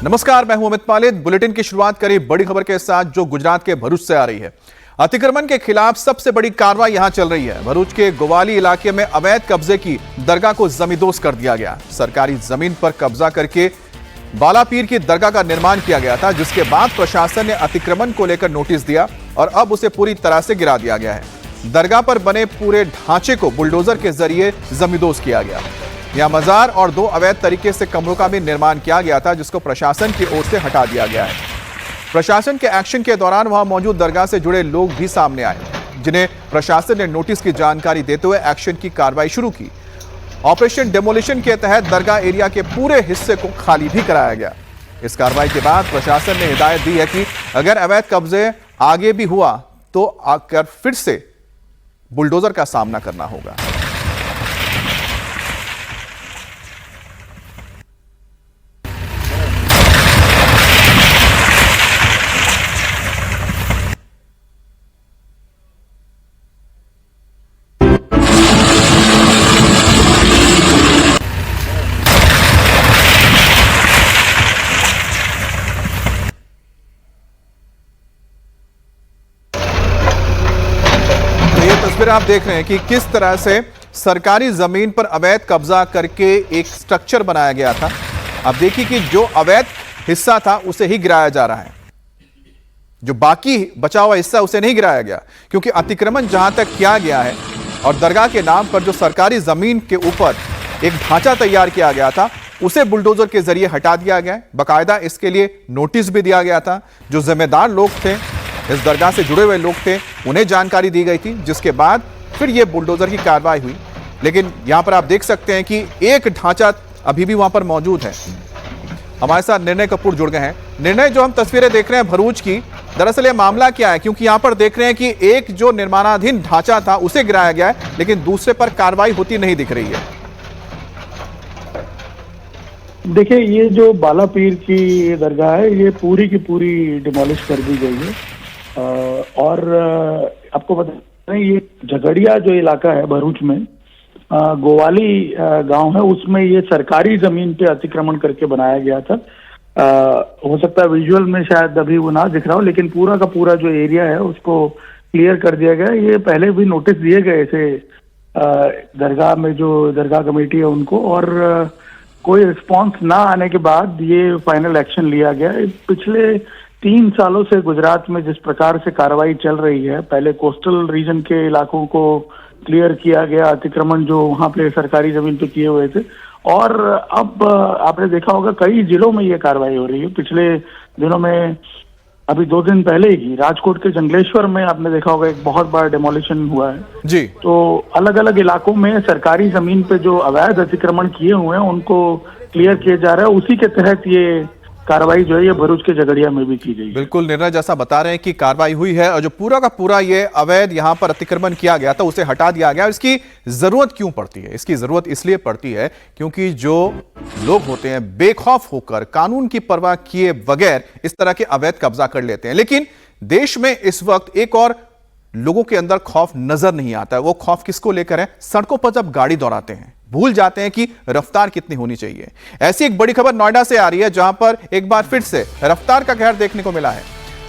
नमस्कार, मैं हूं अमित पालित। बुलेटिन की शुरुआत करें बड़ी खबर के साथ जो गुजरात के भरूच से आ रही है। अतिक्रमण के खिलाफ सबसे बड़ी कार्रवाई यहां चल रही है। भरूच के गोवाली इलाके में अवैध कब्जे की दरगाह को जमींदोज कर दिया गया। सरकारी जमीन पर कब्जा करके बालापीर की दरगाह का निर्माण किया गया था, जिसके बाद प्रशासन ने अतिक्रमण को लेकर नोटिस दिया और अब उसे पूरी तरह से गिरा दिया गया है। दरगाह पर बने पूरे ढांचे को बुलडोजर के जरिए जमींदोज किया गया। यहां मजार और 2 अवैध तरीके से कमरों का भी निर्माण किया गया था, जिसको प्रशासन की ओर से हटा दिया गया है। प्रशासन के एक्शन के दौरान वहां मौजूद दरगाह से जुड़े लोग भी सामने आए, जिन्हें प्रशासन ने नोटिस की जानकारी देते हुए एक्शन की कार्रवाई शुरू की। ऑपरेशन डेमोलिशन के तहत दरगाह एरिया के पूरे हिस्से को खाली भी कराया गया। इस कार्रवाई के बाद प्रशासन ने हिदायत दी है कि अगर अवैध कब्जे आगे भी हुआ तो आकर फिर से बुलडोजर का सामना करना होगा। तस्वीर आप देख रहे हैं कि किस तरह से सरकारी जमीन पर अवैध कब्जा करके एक स्ट्रक्चर बनाया गया था। अब देखिए कि जो अवैध हिस्सा था उसे ही गिराया जा रहा है, जो बाकी बचा हुआ हिस्सा उसे नहीं गिराया गया, क्योंकि अतिक्रमण जहां तक किया गया है और दरगाह के नाम पर जो सरकारी जमीन के ऊपर एक ढांचा तैयार किया गया था उसे बुलडोजर के जरिए हटा दिया गया। बाकायदा इसके लिए नोटिस भी दिया गया था। जो जिम्मेदार लोग थे, इस दरगाह से जुड़े हुए लोग थे, उन्हें जानकारी दी गई थी, जिसके बाद फिर यह बुलडोजर की कार्रवाई हुई। लेकिन यहां पर आप देख सकते हैं कि एक ढांचा अभी भी वहां पर मौजूद है। हमारे साथ निर्णय कपूर जुड़ गए हैं। निर्णय, जो हम तस्वीरें देख रहे हैं भरूच की, दरअसल यह मामला क्या है? क्योंकि यहां पर देख रहे हैं कि एक जो निर्माणाधीन ढांचा था उसे गिराया गया है, लेकिन दूसरे पर कार्रवाई होती नहीं दिख रही है। देखिए, ये जो बालापीर की दरगाह है ये पूरी की पूरी डिमोलिश कर दी गई है। और आपको बता दें, ये झगड़िया जो इलाका है भरूच में, गोवाली गांव है, उसमें ये सरकारी जमीन पे अतिक्रमण करके बनाया गया था। हो सकता है विजुअल में शायद अभी वो ना दिख रहा हो, लेकिन पूरा का पूरा जो एरिया है उसको क्लियर कर दिया गया। ये पहले भी नोटिस दिए गए थे दरगाह में, जो दरगाह कमेटी है उनको, और कोई रिस्पांस ना आने के बाद ये फाइनल एक्शन लिया गया। पिछले 3 सालों से गुजरात में जिस प्रकार से कार्रवाई चल रही है, पहले कोस्टल रीजन के इलाकों को क्लियर किया गया, अतिक्रमण जो वहां पे सरकारी जमीन पे किए हुए थे, और अब आपने देखा होगा कई जिलों में ये कार्रवाई हो रही है। पिछले दिनों में, अभी 2 दिन पहले ही राजकोट के जंगलेश्वर में आपने देखा होगा एक बहुत बड़ा डेमोलिशन हुआ है जी। तो अलग अलग इलाकों में सरकारी जमीन पे जो अवैध अतिक्रमण किए हुए हैं उनको क्लियर किया जा रहा है। उसी के तहत ये कार्रवाई जो है ये भरूच के झगड़िया में भी की गई। बिल्कुल निर्णय, जैसा बता रहे हैं कि कार्रवाई हुई है और जो पूरा का पूरा ये अवैध यहां पर अतिक्रमण किया गया था उसे हटा दिया गया। इसकी जरूरत क्यों पड़ती है? इसकी जरूरत इसलिए पड़ती है क्योंकि जो लोग होते हैं बेखौफ होकर, कानून की परवाह किए बगैर इस तरह के अवैध कब्जा कर लेते हैं। लेकिन देश में इस वक्त एक और लोगों के अंदर खौफ नजर नहीं आता है। वो खौफ किसको लेकर है? सड़कों पर जब गाड़ी दौड़ाते हैं भूल जाते हैं कि रफ्तार कितनी होनी चाहिए। ऐसी एक बड़ी खबर नोएडा से आ रही है, जहां पर एक बार फिर से रफ्तार का कहर देखने को मिला है।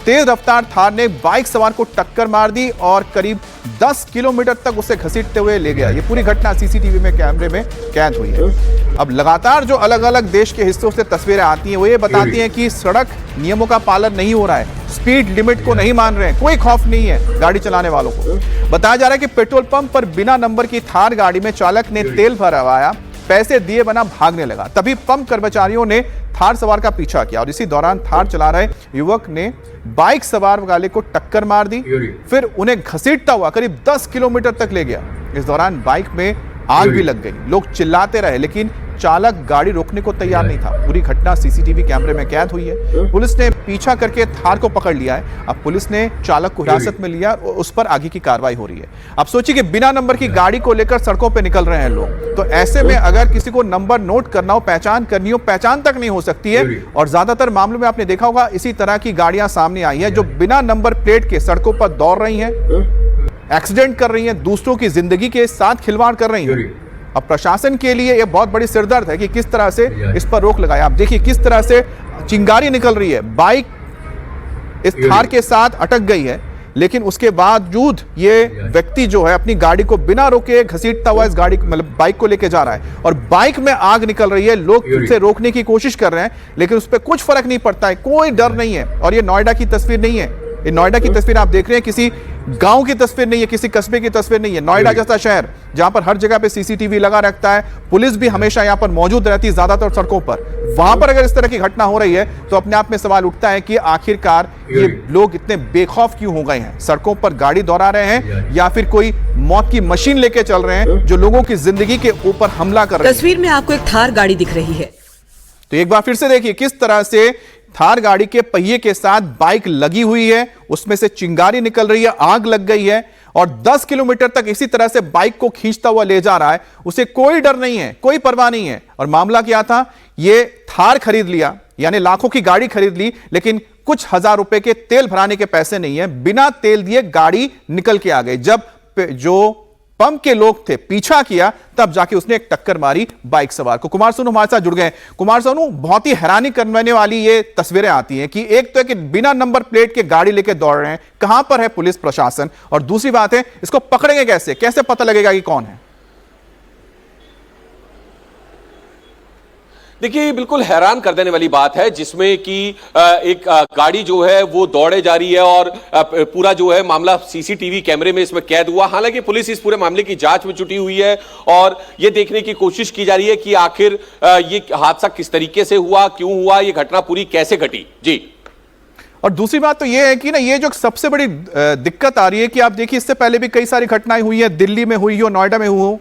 तेज रफ्तार थार ने बाइक सवार को टक्कर मार दी और करीब 10 किलोमीटर तक उसे घसीटते हुए ले गया। ये पूरी घटना सीसीटीवी में कैमरे में कैद हुई है। अब लगातार जो अलग अलग देश के हिस्सों से तस्वीरें आती हैं वो ये बताती हैं कि सड़क नियमों का पालन नहीं हो रहा है, स्पीड लिमिट को नहीं मान रहे हैं, कोई खौफ नहीं है गाड़ी चलाने वालों को। बताया जा रहा है कि पेट्रोल पंप पर बिना नंबर की थार गाड़ी में चालक ने तेल भरवाया, पैसे दिए बिना भागने लगा। तभी पंप कर्मचारियों ने थार सवार का पीछा किया और इसी दौरान थार चला रहे युवक ने बाइक सवार वाले को टक्कर मार दी, फिर उन्हें घसीटता हुआ करीब 10 किलोमीटर तक ले गया। इस दौरान बाइक में आग भी लग गई। लोग चिल्लाते रहे, लेकिन चालक गाड़ी रोकने को तैयार नहीं था। पूरी घटना सीसीटीवी कैमरे में कैद हुई है। पुलिस ने पीछा करके थार को पकड़ लिया है। अब पुलिस ने चालक को हिरासत में लिया और उस पर आगे की कार्रवाई हो रही है। अब सोचिए कि बिना नंबर की गाड़ी को लेकर सड़कों पे निकल रहे हैं लोग, तो ऐसे में अगर किसी को नंबर नोट करना हो, पहचान करनी हो, पहचान तक नहीं हो सकती है। और ज्यादातर मामलों में आपने देखा होगा इसी तरह की गाड़ियां सामने आई है जो बिना नंबर प्लेट के सड़कों पर दौड़ रही हैं, एक्सीडेंट कर रही हैं, दूसरों की जिंदगी के साथ खिलवाड़ कर रही हैं। अब प्रशासन के लिए यह बहुत बड़ी सिरदर्द है कि किस तरह से इस पर रोक लगाए। आप देखिए किस तरह से चिंगारी निकल रही है, बाइक इस थार के साथ अटक गई है, लेकिन उसके बावजूद ये व्यक्ति जो है अपनी गाड़ी को बिना रोके घसीटता हुआ इस गाड़ी मतलब बाइक को लेके जा रहा है और बाइक में आग निकल रही है। लोग उसे रोकने की कोशिश कर रहे हैं लेकिन उस पर कुछ फर्क नहीं पड़ता है, कोई डर नहीं है। और ये नोएडा की तस्वीर नहीं है, ये नोएडा की तस्वीर आप देख रहे हैं, किसी गांव की तस्वीर नहीं है, किसी कस्बे की तस्वीर नहीं है। नोएडा जैसा शहर जहां पर हर जगह पे सीसीटीवी लगा रखता है, पुलिस भी हमेशा यहां पर मौजूद रहती है ज्यादातर सड़कों पर, वहां पर अगर इस तरह की घटना हो रही है तो अपने आप में सवाल उठता है कि आखिरकार ये लोग इतने बेखौफ क्यों हो गए हैं? सड़कों पर गाड़ी दौड़ा रहे हैं या फिर कोई मौत की मशीन लेके चल रहे हैं जो लोगों की जिंदगी के ऊपर हमला कर रहे हैं? तस्वीर में आपको एक थार गाड़ी दिख रही है, तो एक बार फिर से देखिए किस तरह से थार गाड़ी के पहिए के साथ बाइक लगी हुई है, उसमें से चिंगारी निकल रही है, आग लग गई है और 10 किलोमीटर तक इसी तरह से बाइक को खींचता हुआ ले जा रहा है। उसे कोई डर नहीं है, कोई परवाह नहीं है। और मामला क्या था, ये थार खरीद लिया, यानी लाखों की गाड़ी खरीद ली, लेकिन कुछ हजार रुपए के तेल भराने के पैसे नहीं है, बिना तेल दिए गाड़ी निकल के आ गई। जब जो पंप के लोग थे पीछा किया तब जाके उसने एक टक्कर मारी बाइक सवार को। कुमार सोनू हमारे साथ जुड़ गए। कुमार सोनू, बहुत ही हैरानी करने वाली ये तस्वीरें आती हैं कि एक तो है कि बिना नंबर प्लेट के गाड़ी लेके दौड़ रहे हैं, कहां पर है पुलिस प्रशासन, और दूसरी बात है इसको पकड़ेंगे कैसे, कैसे पता लगेगा कि कौन है? देखिए, बिल्कुल हैरान कर देने वाली बात है जिसमें कि एक गाड़ी जो है वो दौड़े जा रही है और पूरा जो है मामला सीसीटीवी कैमरे में इसमें कैद हुआ। हालांकि पुलिस इस पूरे मामले की जांच में जुटी हुई है और ये देखने की कोशिश की जा रही है कि आखिर ये हादसा किस तरीके से हुआ, क्यों हुआ, ये घटना पूरी कैसे घटी। जी, और दूसरी बात तो ये है कि ना, ये जो सबसे बड़ी दिक्कत आ रही है कि आप देखिए इससे पहले भी कई सारी घटनाएं हुई है, दिल्ली में हुई हो, नोएडा में हुई हो,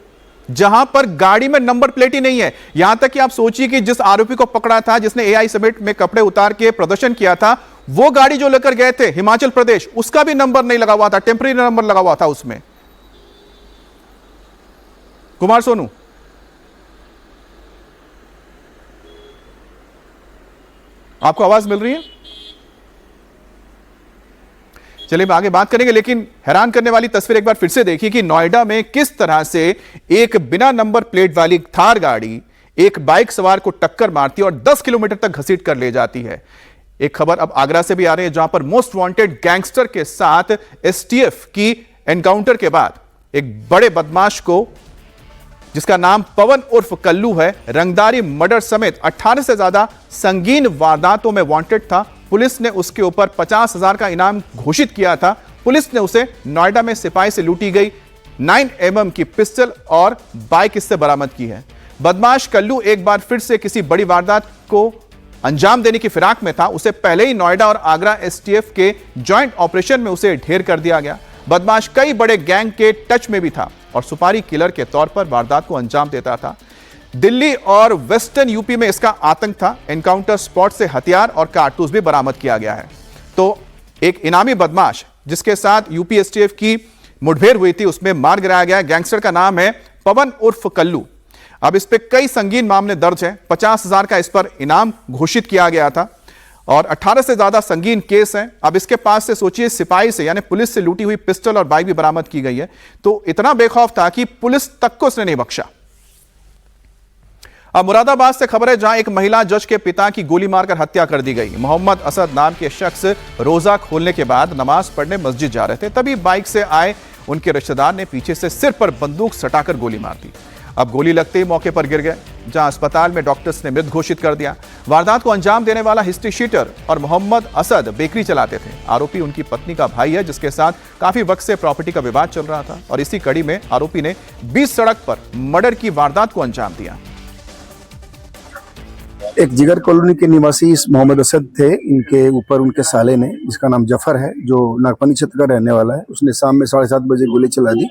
जहां पर गाड़ी में नंबर प्लेट ही नहीं है। यहां तक कि आप सोचिए कि जिस आरोपी को पकड़ा था, जिसने एआई समिट में कपड़े उतार के प्रदर्शन किया था, वो गाड़ी जो लेकर गए थे हिमाचल प्रदेश, उसका भी नंबर नहीं लगा हुआ था, टेम्पररी नंबर लगा हुआ था उसमें। कुमार सोनू, आपको आवाज मिल रही है? चलिए आगे बात करेंगे, लेकिन हैरान करने वाली तस्वीर एक बार फिर से देखिए कि नोएडा में किस तरह से एक बिना नंबर प्लेट वाली थार गाड़ी एक बाइक सवार को टक्कर मारती है और 10 किलोमीटर तक घसीट कर ले जाती है। एक खबर अब आगरा से भी आ रही है जहां पर मोस्ट वांटेड गैंगस्टर के साथ एसटीएफ की एनकाउंटर के बाद एक बड़े बदमाश को, जिसका नाम पवन उर्फ कल्लू है, रंगदारी मर्डर समेत 18 से ज्यादा संगीन वारदातों में वांटेड था। पुलिस ने उसके ऊपर 50,000 का इनाम घोषित किया था। पुलिस ने उसे नोएडा में सिपाही से लूटी गई 9mm की पिस्टल और बाइक इससे बरामद की है। बदमाश कल्लू एक बार फिर से किसी बड़ी वारदात को अंजाम देने की फिराक में था। उसे पहले ही नोएडा और आगरा एसटीएफ के जॉइंट ऑपरेशन में उसे ढेर कर दिया गया। बदमाश कई बड़े गैंग के टच में भी था और सुपारी किलर के तौर पर वारदात को अंजाम देता था। दिल्ली और वेस्टर्न यूपी में इसका आतंक था। एनकाउंटर स्पॉट से हथियार और कारतूस भी बरामद किया गया है। तो एक इनामी बदमाश जिसके साथ यूपी एसटीएफ की मुठभेड़ हुई थी, उसमें मार गिराया गया। गैंगस्टर का नाम है पवन उर्फ कल्लू। अब इस पे कई संगीन मामले दर्ज हैं। 50,000 का इस पर इनाम घोषित किया गया था और 18 से ज्यादा संगीन केस हैं। अब इसके पास से सोचिए सिपाही से यानी पुलिस से लूटी हुई पिस्टल और बाइक भी बरामद की गई है। तो इतना बेखौफ था कि पुलिस तक को उसने नहीं बख्शा। अब मुरादाबाद से खबर है जहां एक महिला जज के पिता की गोली मारकर हत्या कर दी गई। मोहम्मद असद नाम के शख्स रोजा खोलने के बाद नमाज पढ़ने मस्जिद जा रहे थे, तभी बाइक से आए उनके रिश्तेदार ने पीछे से सिर पर बंदूक सटाकर गोली मार दी। अब गोली लगते ही मौके पर गिर गए, जहां अस्पताल में डॉक्टर्स ने मृत घोषित कर दिया। वारदात को अंजाम देने वाला हिस्ट्री शीटर और मोहम्मद असद बेकरी चलाते थे। आरोपी उनकी पत्नी का भाई है जिसके साथ काफी वक्त से प्रॉपर्टी का विवाद चल रहा था और इसी कड़ी में आरोपी ने 20 सड़क पर मर्डर की वारदात को अंजाम दिया। एक जिगर कॉलोनी के निवासी इस मोहम्मद असद थे। इनके ऊपर उनके साले ने, जिसका नाम जफर है, जो नागपनी क्षेत्र का रहने वाला है, उसने शाम में 7:30 बजे गोली चला दी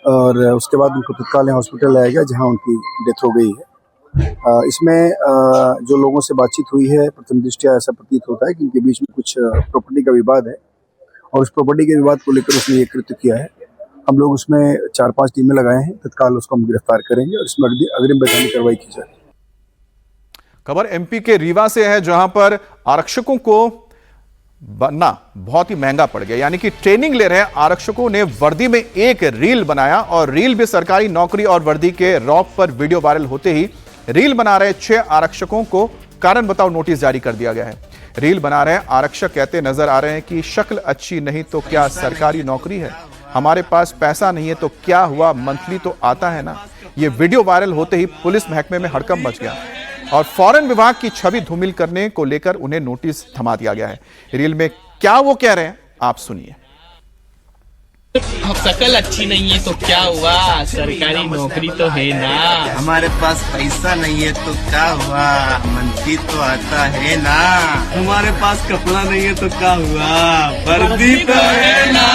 और उसके बाद उनको तत्काल हॉस्पिटल लाया गया जहां उनकी डेथ हो गई है। इसमें जो लोगों से बातचीत हुई है, प्रथम दृष्टया ऐसा प्रतीत होता है कि इनके बीच में कुछ प्रॉपर्टी का विवाद है और उस प्रॉपर्टी के विवाद को लेकर उसने ये कृत्य किया है। हम लोग उसमें 4-5 टीमें लगाए हैं, तत्काल उसको हम गिरफ्तार करेंगे और इसमें अग्रिम वैधानिक कार्रवाई की जाएगी। खबर एमपी के रीवा से है जहां पर आरक्षकों को बनना बहुत ही महंगा पड़ गया। यानी कि ट्रेनिंग ले रहे आरक्षकों ने वर्दी में एक रील बनाया और रील भी सरकारी नौकरी और वर्दी के रौब पर वीडियो वायरल होते ही रील बना रहे 6 आरक्षकों को कारण बताओ नोटिस जारी कर दिया गया है। रील बना रहे आरक्षक कहते नजर आ रहे हैं कि शक्ल अच्छी नहीं तो क्या सरकारी नौकरी है, हमारे पास पैसा नहीं है तो क्या हुआ, मंथली तो आता है ना। ये वीडियो वायरल होते ही पुलिस महकमे में हड़कंप मच गया और फौरन विभाग की छवि धूमिल करने को लेकर उन्हें नोटिस थमा दिया गया है। रील में क्या वो कह रहे हैं आप सुनिए। शक्ल अच्छी नहीं है तो क्या हुआ, सरकारी नौकरी तो है ना। हमारे पास पैसा नहीं है तो क्या हुआ, मंथली तो आता है ना। हमारे पास कपड़ा नहीं है तो क्या हुआ, वर्दी तो है ना।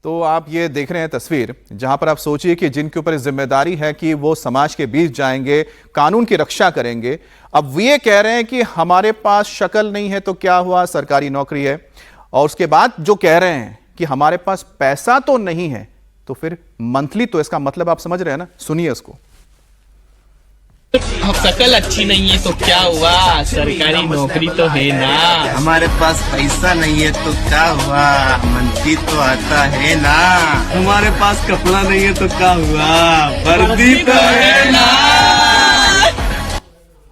तो आप ये देख रहे हैं तस्वीर जहां पर आप सोचिए कि जिनके ऊपर जिम्मेदारी है कि वो समाज के बीच जाएंगे, कानून की रक्षा करेंगे, अब ये कह रहे हैं कि हमारे पास शक्ल नहीं है तो क्या हुआ, सरकारी नौकरी है। और उसके बाद जो कह रहे हैं कि हमारे पास पैसा तो नहीं है तो फिर मंथली, तो इसका मतलब आप समझ रहे हैं ना। सुनिए इसको। शक्ल अच्छी नहीं है तो क्या हुआ, सरकारी नौकरी तो है ना। हमारे पास पैसा नहीं है तो क्या हुआ, मंथली तो आता है ना। हमारे पास कपड़ा नहीं है तो क्या हुआ, वर्दी तो है ना।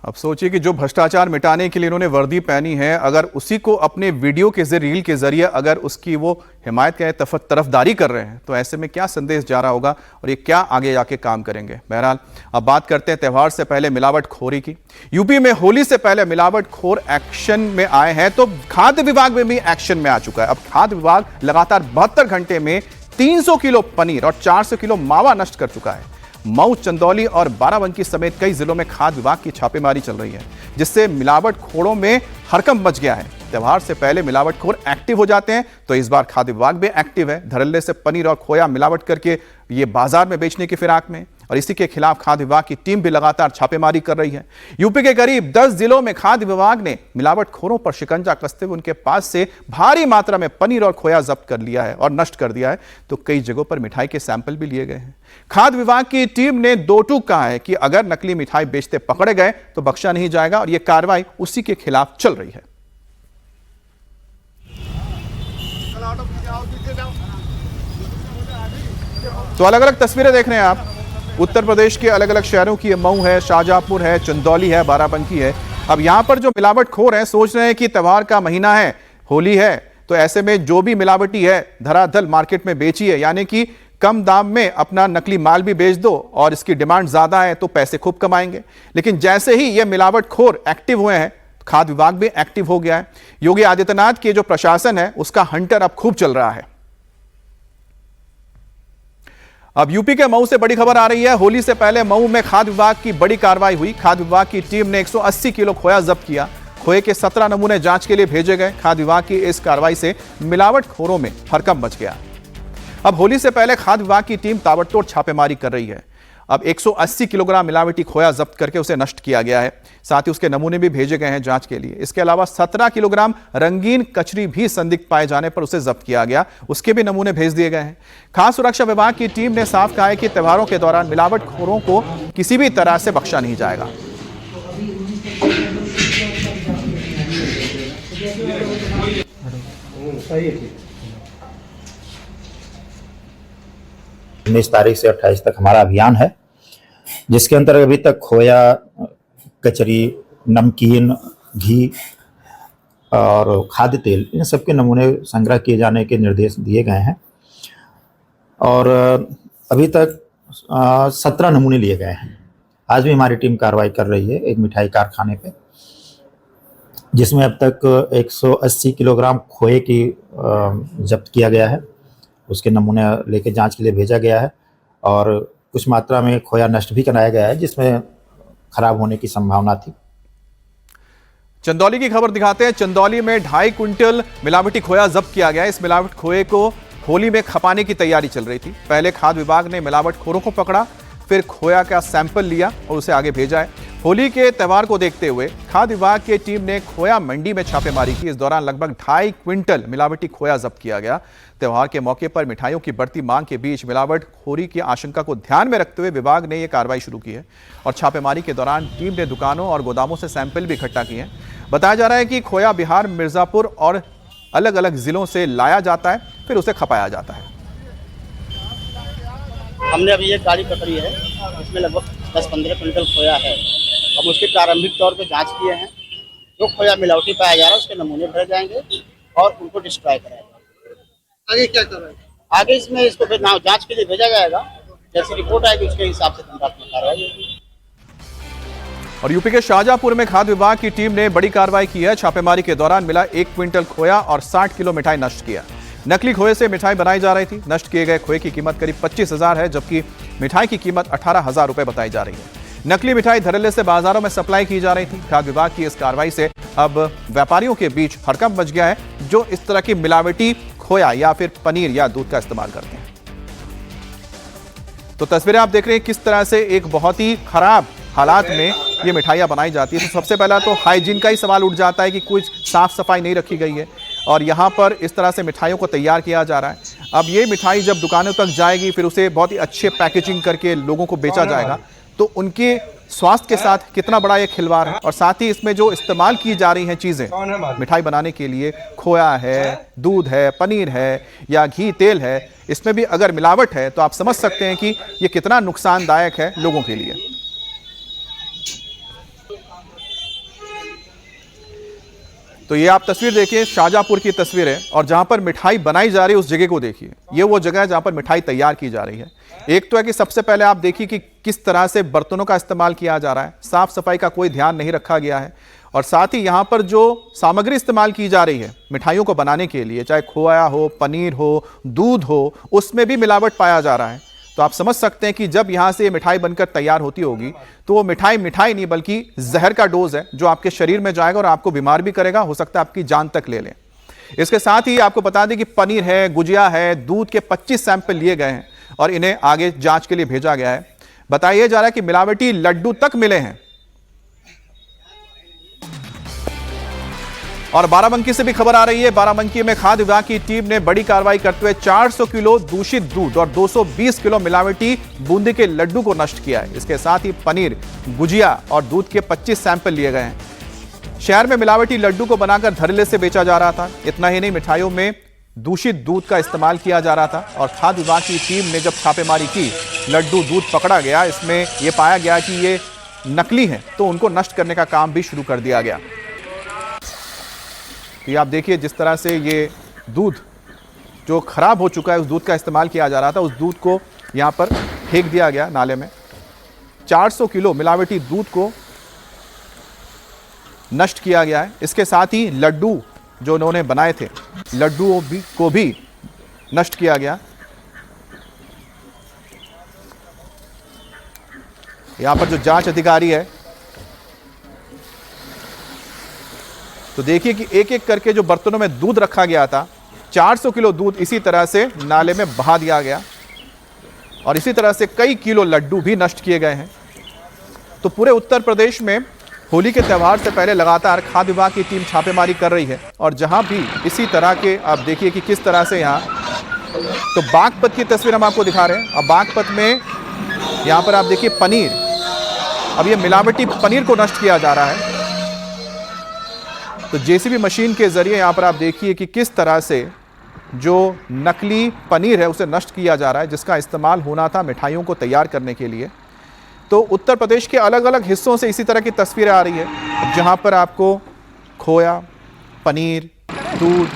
अब सोचिए कि जो भ्रष्टाचार मिटाने के लिए इन्होंने वर्दी पहनी है, अगर उसी को अपने वीडियो के जरिए, रील के जरिए अगर उसकी वो हिमायत के तरफदारी कर रहे हैं तो ऐसे में क्या संदेश जा रहा होगा और ये क्या आगे जाके काम करेंगे। बहरहाल अब बात करते हैं त्यौहार से पहले मिलावटखोरी की। यूपी में होली से पहले मिलावटखोर एक्शन में आए हैं तो खाद्य विभाग में भी एक्शन में आ चुका है। अब खाद्य विभाग लगातार 72 घंटे में 300 किलो पनीर और 400 किलो मावा नष्ट कर चुका है। मऊ, चंदौली और बाराबंकी समेत कई जिलों में खाद्य विभाग की छापेमारी चल रही है, जिससे मिलावटखोरों में हड़कंप मच गया है। त्यौहार से पहले मिलावटखोर एक्टिव हो जाते हैं तो इस बार खाद्य विभाग भी एक्टिव है। धड़ल्ले से पनीर और खोया मिलावट करके ये बाजार में बेचने की फिराक में, और इसी के खिलाफ खाद्य विभाग की टीम भी लगातार छापेमारी कर रही है। यूपी के करीब 10 जिलों में खाद्य विभाग ने मिलावटखोरों पर शिकंजा कसते हुए उनके पास से भारी मात्रा में पनीर और खोया जब्त कर लिया है और नष्ट कर दिया है। तो कई जगहों पर मिठाई के सैंपल भी लिए गए हैं। खाद्य विभाग की टीम ने दो टूक कहा है कि अगर नकली मिठाई बेचते पकड़े गए तो बख्शा नहीं जाएगा और यह कार्रवाई उसी के खिलाफ चल रही है। तो अलग अलग तस्वीरें देख रहे हैं आप, उत्तर प्रदेश के अलग अलग शहरों की। मऊ है, शाहजहांपुर है, चंदौली है, बाराबंकी है। अब यहां पर जो मिलावटखोर हैं सोच रहे हैं कि त्योहार का महीना है, होली है, तो ऐसे में जो भी मिलावटी है धराधल मार्केट में बेचिए, यानी कि कम दाम में अपना नकली माल भी बेच दो और इसकी डिमांड ज्यादा है तो पैसे खूब कमाएंगे। लेकिन जैसे ही ये मिलावटखोर एक्टिव हुए हैं, खाद्य विभाग भी एक्टिव हो गया है। योगी आदित्यनाथ के जो प्रशासन है उसका हंटर अब खूब चल रहा है। अब यूपी के मऊ से बड़ी खबर आ रही है। होली से पहले मऊ में खाद्य विभाग की बड़ी कार्रवाई हुई। खाद्य विभाग की टीम ने 180 किलो खोया जब्त किया। खोए के 17 नमूने जांच के लिए भेजे गए। खाद्य विभाग की इस कार्रवाई से मिलावटखोरों में हड़कंप मच गया। अब होली से पहले खाद्य विभाग की टीम ताबड़तोड़ छापेमारी कर रही है। अब 180 किलोग्राम मिलावटी खोया जब्त करके उसे नष्ट किया गया है। साथ ही उसके नमूने भी भेजे गए हैं जांच के लिए। इसके अलावा 17 किलोग्राम रंगीन कचरी भी संदिग्ध पाए जाने पर उसे जब्त किया गया, उसके भी नमूने भेज दिए गए हैं। खाद्य सुरक्षा विभाग की टीम ने साफ कहा है कि त्योहारों के दौरान मिलावटखोरों को किसी भी तरह से बख्शा नहीं जाएगा। उन्नीस तारीख से 28 तक हमारा अभियान है, जिसके अंतर्गत अभी तक खोया, कचरी, नमकीन, घी और खाद्य तेल, इन सब के नमूने संग्रह किए जाने के निर्देश दिए गए हैं। और अभी तक 17 नमूने लिए गए हैं। आज भी हमारी टीम कार्रवाई कर रही है एक मिठाई कारखाने पे, जिसमें अब तक 180 किलोग्राम खोए की जब्त किया गया है। उसके नमूने लेके जांच के लिए भेजा गया है और कुछ मात्रा में खोया नष्ट भी कराया गया है, जिसमें खराब होने की संभावना थी। चंदौली की खबर दिखाते हैं। चंदौली में 2.5 क्विंटल मिलावटी खोया जब्त किया गया। इस मिलावट खोए को होली में खपाने की तैयारी चल रही थी। पहले खाद्य विभाग ने मिलावटखोरों को पकड़ा, फिर खोया का सैंपल लिया और उसे आगे भेजा है। होली के त्यौहार को देखते हुए खाद्य विभाग की टीम ने खोया मंडी में छापेमारी की। इस दौरान लगभग 2.5 क्विंटल मिलावटी खोया जब्त किया गया। त्यौहार के मौके पर मिठाइयों की बढ़ती मांग के बीच मिलावटखोरी की आशंका को ध्यान में रखते हुए विभाग ने यह कार्रवाई शुरू की है और छापेमारी के दौरान टीम ने दुकानों और गोदामों से सैंपल भी इकट्ठा किए हैं। बताया जा रहा है कि खोया बिहार, मिर्जापुर और अलग अलग जिलों से लाया जाता है, फिर उसे खपाया जाता है। हमने अभी एक गाड़ी पकड़ी है, उसमें लगभग 10-15 क्विंटल खोया है। हम उसके प्रारंभिक तौर पे जांच किए हैं। जो खोया मिलावटी पाया जा रहा है उसके नमूने भरे जाएंगे और उनको डिस्ट्रॉय कराएंगे। आगे क्या कर रहे हैं? आगे इसको जांच के लिए भेजा जाएगा। जैसी रिपोर्ट आएगी उसके हिसाब से दंडात्मक कार्रवाई होगी। और यूपी के शाहजहांपुर में खाद्य विभाग की टीम ने बड़ी कार्रवाई की है। छापेमारी के दौरान मिला 1 क्विंटल खोया और 60 किलो मिठाई नष्ट किया। नकली खोए से मिठाई बनाई जा रही थी। नष्ट किए गए खोए की कीमत करीब 25,000 है, जबकि मिठाई की कीमत 18,000 रुपए बताई जा रही है। नकली मिठाई धड़ल्ले से बाजारों में सप्लाई की जा रही थी। खाद्य विभाग की इस कार्रवाई से अब व्यापारियों के बीच हड़कंप मच गया है, जो इस तरह की मिलावटी खोया या फिर पनीर या दूध का इस्तेमाल करते हैं। तो तस्वीरें आप देख रहे हैं किस तरह से एक बहुत ही खराब हालात में ये मिठाइयाँ बनाई जाती है। तो सबसे पहला तो हाइजीन का ही सवाल उठ जाता है कि कुछ साफ सफाई नहीं रखी गई है और यहाँ पर इस तरह से मिठाइयों को तैयार किया जा रहा है। अब ये मिठाई जब दुकानों तक जाएगी, फिर उसे बहुत ही अच्छे पैकेजिंग करके लोगों को बेचा जाएगा, तो उनके स्वास्थ्य के साथ कितना बड़ा ये खिलवाड़ है। और साथ ही इसमें जो इस्तेमाल की जा रही हैं चीज़ें मिठाई बनाने के लिए, खोया है, दूध है, पनीर है या घी, तेल है, इसमें भी अगर मिलावट है तो आप समझ सकते हैं कि ये कितना नुकसानदायक है लोगों के लिए। तो ये आप तस्वीर देखिए, शाहजहांपुर की तस्वीर है और जहां पर मिठाई बनाई जा रही है उस जगह को देखिए। ये वो जगह है जहां पर मिठाई तैयार की जा रही है। एक तो है कि सबसे पहले आप देखिए कि किस तरह से बर्तनों का इस्तेमाल किया जा रहा है। साफ सफाई का कोई ध्यान नहीं रखा गया है। और साथ ही यहां पर जो सामग्री इस्तेमाल की जा रही है मिठाइयों को बनाने के लिए, चाहे खोया हो, पनीर हो, दूध हो, उसमें भी मिलावट पाया जा रहा है। तो आप समझ सकते हैं कि जब यहां से मिठाई बनकर तैयार होती होगी तो वो मिठाई नहीं बल्कि जहर का डोज है, जो आपके शरीर में जाएगा और आपको बीमार भी करेगा, हो सकता है आपकी जान तक ले ले। इसके साथ ही आपको बता दें कि पनीर है, गुजिया है, दूध के 25 सैंपल लिए गए हैं और इन्हें आगे जांच के लिए भेजा गया है। बताया जा रहा है कि मिलावटी लड्डू तक मिले हैं। और बाराबंकी से भी खबर आ रही है। बाराबंकी में खाद्य विभाग की टीम ने बड़ी कार्रवाई करते हुए 400 किलो दूषित दूध और 220 किलो मिलावटी बूंदी के लड्डू को नष्ट किया है। इसके साथ ही पनीर, गुजिया और दूध के 25 सैंपल लिए गए हैं। शहर में मिलावटी लड्डू को बनाकर धड़ल्ले से बेचा जा रहा था। इतना ही नहीं, मिठाइयों में दूषित दूध का इस्तेमाल किया जा रहा था। और खाद्य विभाग की टीम ने जब छापेमारी की, लड्डू दूध पकड़ा गया, इसमें यह पाया गया कि ये नकली है, तो उनको नष्ट करने का काम भी शुरू कर दिया गया। तो आप देखिए जिस तरह से ये दूध जो खराब हो चुका है, उस दूध का इस्तेमाल किया जा रहा था, उस दूध को यहाँ पर फेंक दिया गया नाले में। 400 किलो मिलावटी दूध को नष्ट किया गया है। इसके साथ ही लड्डू जो उन्होंने बनाए थे, लड्डुओं को भी नष्ट किया गया। यहाँ पर जो जांच अधिकारी है, तो देखिए कि एक एक करके जो बर्तनों में दूध रखा गया था, 400 किलो दूध इसी तरह से नाले में बहा दिया गया और इसी तरह से कई किलो लड्डू भी नष्ट किए गए हैं। तो पूरे उत्तर प्रदेश में होली के त्यौहार से पहले लगातार खाद्य विभाग की टीम छापेमारी कर रही है और जहां भी इसी तरह के, आप देखिए कि किस तरह से यहाँ, तो बागपत की तस्वीर हम आपको दिखा रहे हैं। अब बागपत में यहाँ पर आप देखिए पनीर, अब ये मिलावटी पनीर को नष्ट किया जा रहा है। तो जेसीबी मशीन के जरिए यहाँ पर आप देखिए कि किस तरह से जो नकली पनीर है उसे नष्ट किया जा रहा है, जिसका इस्तेमाल होना था मिठाइयों को तैयार करने के लिए। तो उत्तर प्रदेश के अलग अलग हिस्सों से इसी तरह की तस्वीरें आ रही है, जहाँ पर आपको खोया, पनीर, दूध,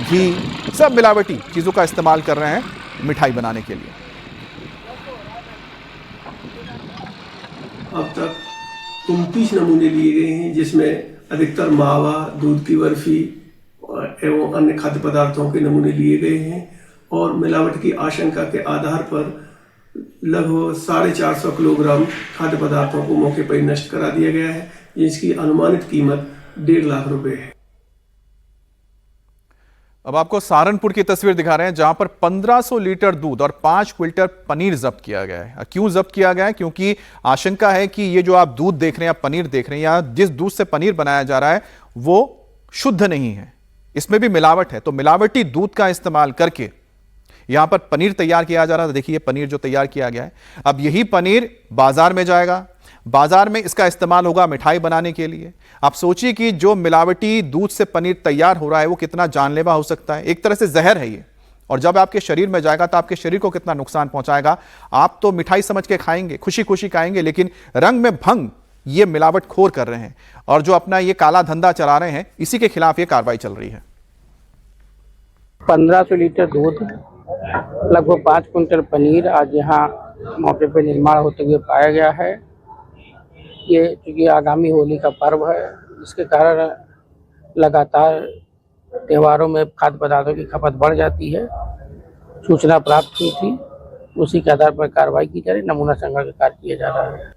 घी, सब मिलावटी चीज़ों का इस्तेमाल कर रहे हैं मिठाई बनाने के लिए। अब तक 29 नमूने लिए गए हैं, जिसमें अधिकतर मावा, दूध की बर्फी एवं अन्य खाद्य पदार्थों के नमूने लिए गए हैं और मिलावट की आशंका के आधार पर लगभग 450 किलोग्राम खाद्य पदार्थों को मौके पर नष्ट करा दिया गया है, जिसकी अनुमानित कीमत 1.5 लाख रुपए है। अब आपको सहारनपुर की तस्वीर दिखा रहे हैं, जहां पर 1500 लीटर दूध और 5 क्विंटल पनीर जब्त किया गया है। क्यों जब्त किया गया है? क्योंकि आशंका है कि ये जो आप दूध देख रहे हैं, पनीर देख रहे हैं, या जिस दूध से पनीर बनाया जा रहा है वो शुद्ध नहीं है, इसमें भी मिलावट है। तो मिलावटी दूध का इस्तेमाल करके यहां पर पनीर तैयार किया जा रहा था। देखिए पनीर जो तैयार किया गया है, अब यही पनीर बाजार में जाएगा, बाजार में इसका इस्तेमाल होगा मिठाई बनाने के लिए। आप सोचिए कि जो मिलावटी दूध से पनीर तैयार हो रहा है वो कितना जानलेवा हो सकता है। एक तरह से जहर है ये, और जब आपके शरीर में जाएगा तो आपके शरीर को कितना नुकसान पहुंचाएगा। आप तो मिठाई समझ के खाएंगे, खुशी खुशी खाएंगे, लेकिन रंग में भंग ये मिलावट खोर कर रहे हैं, और जो अपना ये काला धंधा चला रहे हैं, इसी के खिलाफ ये कार्रवाई चल रही है। 1500 लीटर दूध, लगभग 5 कुंटल पनीर आज यहाँ मौके पर निर्माण होते हुए पाया गया है। ये चूँकि आगामी होली का पर्व है, जिसके कारण लगातार त्योहारों में खाद्य पदार्थों की खपत बढ़ जाती है। सूचना प्राप्त हुई थी, उसी के आधार पर कार्रवाई की जा रही, नमूना संग्रह का कार्य किया जा रहा है।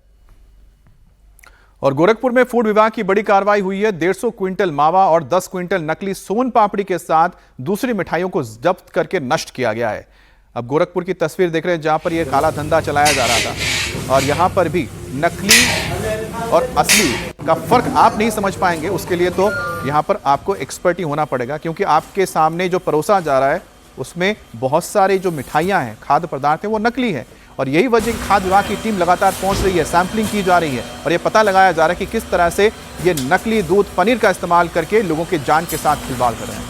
और गोरखपुर में फूड विभाग की बड़ी कार्रवाई हुई है। 150 क्विंटल मावा और 10 क्विंटल नकली सोन पापड़ी के साथ दूसरी मिठाइयों को जब्त करके नष्ट किया गया है। अब गोरखपुर की तस्वीर देख रहे हैं, जहां पर यह काला धंधा चलाया जा रहा था, और यहां पर भी नकली और असली का फर्क आप नहीं समझ पाएंगे। उसके लिए तो यहां पर आपको एक्सपर्ट ही होना पड़ेगा, क्योंकि आपके सामने जो परोसा जा रहा है उसमें बहुत सारे जो मिठाइयां हैं, खाद्य पदार्थ हैं, वो नकली है। और यही वजह खाद्य विभाग की टीम लगातार पहुंच रही है, सैंपलिंग की जा रही है, और यह पता लगाया जा रहा है कि किस तरह से ये नकली दूध पनीर का इस्तेमाल करके लोगों के जान के साथ खिलवाड़ कर रहे हैं।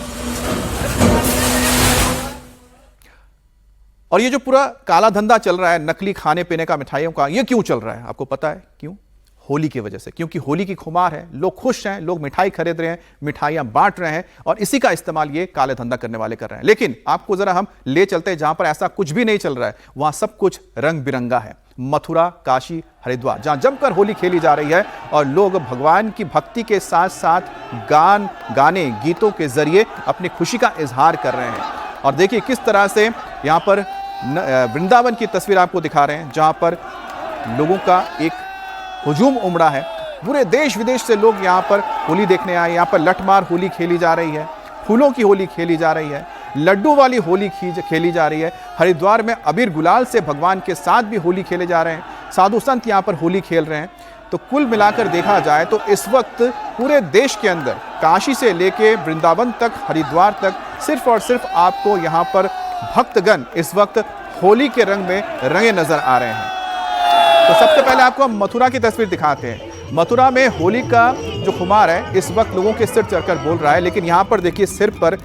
और ये जो पूरा काला धंधा चल रहा है नकली खाने पीने का, मिठाइयों का, ये क्यों चल रहा है? आपको पता है क्यों? होली की वजह से, क्योंकि होली की खुमार है, लोग खुश हैं, लोग मिठाई खरीद रहे हैं, मिठाइयां बांट रहे हैं, और इसी का इस्तेमाल ये काले धंधा करने वाले कर रहे हैं। लेकिन आपको जरा हम ले चलते हैं जहां पर ऐसा कुछ भी नहीं चल रहा है, वहां सब कुछ रंग बिरंगा है। मथुरा, काशी, हरिद्वार, जहां जमकर होली खेली जा रही है, और लोग भगवान की भक्ति के साथ साथ गाने गीतों के जरिए अपनी खुशी का इजहार कर रहे हैं। और देखिए किस तरह से यहां पर वृंदावन की तस्वीर आपको दिखा रहे हैं, जहां पर लोगों का एक हुजूम उमड़ा है। पूरे देश विदेश से लोग यहाँ पर होली देखने आए। यहाँ पर लठमार होली खेली जा रही है, फूलों की होली खेली जा रही है, लड्डू वाली होली खेली जा रही है। हरिद्वार में अबीर गुलाल से भगवान के साथ भी होली खेले जा रहे हैं, साधु संत यहाँ पर होली खेल रहे हैं। तो कुल मिलाकर देखा जाए तो इस वक्त पूरे देश के अंदर काशी से लेके वृंदावन तक, हरिद्वार तक, सिर्फ और सिर्फ आपको यहाँ पर भक्तगण इस वक्त होली के रंग में रंगे नजर आ रहे हैं। तो सबसे पहले आपको हम मथुरा की तस्वीर दिखाते हैं। मथुरा में होली का जो खुमार है इस वक्त लोगों के सिर चढ़कर बोल रहा है, लेकिन यहाँ पर देखिए सिर पर